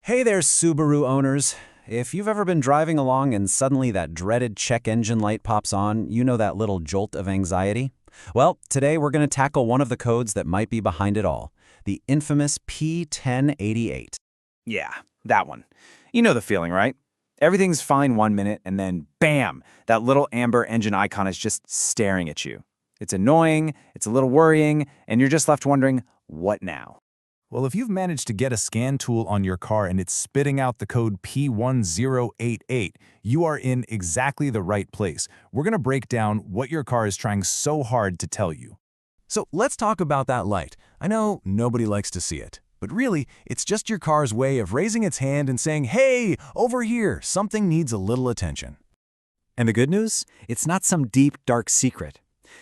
Hey there, Subaru owners. If you've ever been driving along and suddenly that dreaded check engine light pops on, you know that little jolt of anxiety? Well, today we're going to tackle one of the codes that might be behind it all, the infamous P1088. Yeah, that one. You know the feeling, right? Everything's fine 1 minute, and then bam, that little amber engine icon is just staring at you. It's annoying, it's a little worrying, and you're just left wondering, what now? Well, if you've managed to get a scan tool on your car and it's spitting out the code P1088, you are in exactly the right place. We're going to break down what your car is trying so hard to tell you. So let's talk about that light. I know nobody likes to see it, but really, it's just your car's way of raising its hand and saying, hey, over here, something needs a little attention. And the good news? It's not some deep, dark secret.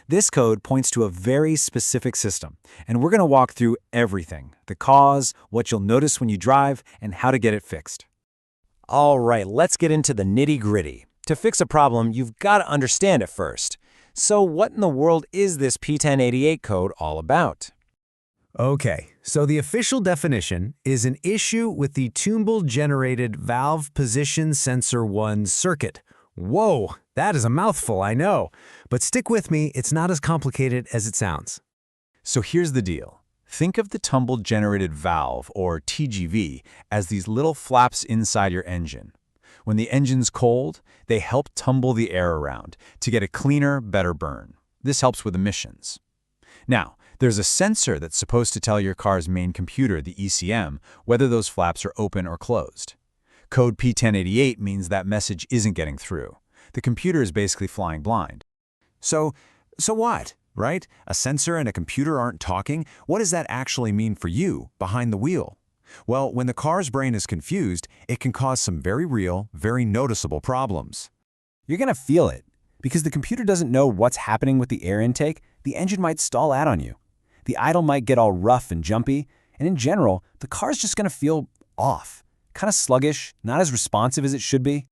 This code points to a very specific system, and we're going to walk through everything, the cause, what you'll notice when you drive, and how to get it fixed. All right, let's get into the nitty-gritty. To fix a problem, you've got to understand it first. So what in the world is this P1088 code all about? Okay, so the official definition is an issue with the Toombl-generated valve position sensor 1 circuit. Whoa, that is a mouthful, I know. But stick with me, it's not as complicated as it sounds. So here's the deal. Think of the tumble-generated valve, or TGV, as these little flaps inside your engine. When the engine's cold, they help tumble the air around to get a cleaner, better burn. This helps with emissions. Now, there's a sensor that's supposed to tell your car's main computer, the ECM, whether those flaps are open or closed. Code P1088 means that message isn't getting through. The computer is basically flying blind. So what, right? A sensor and a computer aren't talking? What does that actually mean for you, behind the wheel? Well, when the car's brain is confused, it can cause some very real, very noticeable problems. You're going to feel it. Because the computer doesn't know what's happening with the air intake, the engine might stall out on you. The idle might get all rough and jumpy, and in general, the car's just going to feel off. Kind of sluggish, not as responsive as it should be.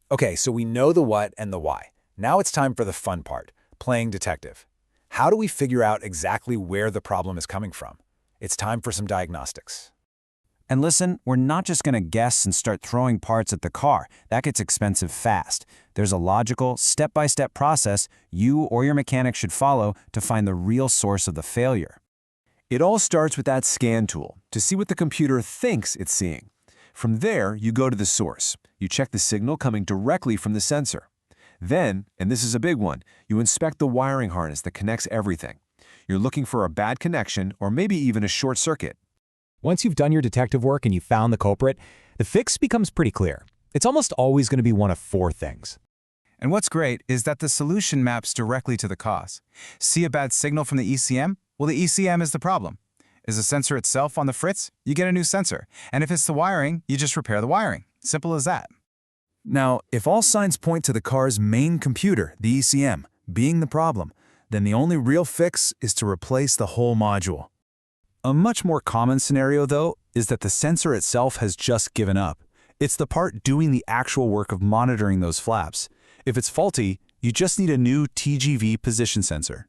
Okay, so we know the what and the why. Now it's time for the fun part, playing detective. How do we figure out exactly where the problem is coming from? It's time for some diagnostics. And listen, we're not just going to guess and start throwing parts at the car. That gets expensive fast. There's a logical, step-by-step process you or your mechanic should follow to find the real source of the failure. It all starts with that scan tool to see what the computer thinks it's seeing. From there, you go to the source. You check the signal coming directly from the sensor. Then, and this is a big one, you inspect the wiring harness that connects everything. You're looking for a bad connection or maybe even a short circuit. Once you've done your detective work and you found the culprit, the fix becomes pretty clear. It's almost always going to be one of 4 things. And what's great is that the solution maps directly to the cause. See a bad signal from the ECM? Well, the ECM is the problem. Is the sensor itself on the fritz? You get a new sensor. And if it's the wiring, you just repair the wiring. Simple as that. Now, if all signs point to the car's main computer, the ECM, being the problem, then the only real fix is to replace the whole module. A much more common scenario, though, is that the sensor itself has just given up. It's the part doing the actual work of monitoring those flaps. If it's faulty, you just need a new TGV position sensor.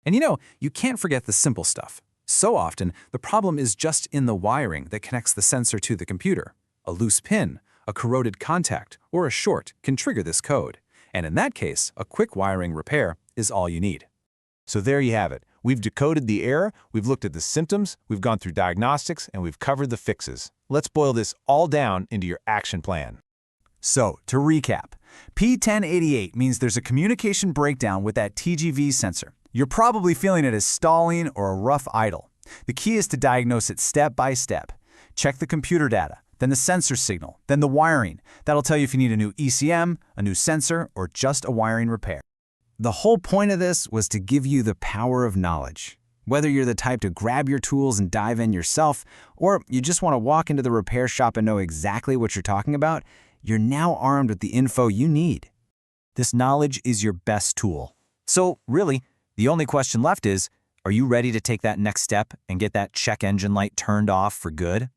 And you can't forget the simple stuff. So often, the problem is just in the wiring that connects the sensor to the computer. A loose pin, a corroded contact, or a short can trigger this code. And in that case, a quick wiring repair is all you need. So there you have it. We've decoded the error, we've looked at the symptoms, we've gone through diagnostics, and we've covered the fixes. Let's boil this all down into your action plan. So, to recap, P1088 means there's a communication breakdown with that TGV sensor. You're probably feeling it as stalling or a rough idle. The key is to diagnose it step by step. Check the computer data, then the sensor signal, then the wiring. That'll tell you if you need a new ECM, a new sensor, or just a wiring repair. The whole point of this was to give you the power of knowledge. Whether you're the type to grab your tools and dive in yourself, or you just want to walk into the repair shop and know exactly what you're talking about, you're now armed with the info you need. This knowledge is your best tool. So really, the only question left is, are you ready to take that next step and get that check engine light turned off for good?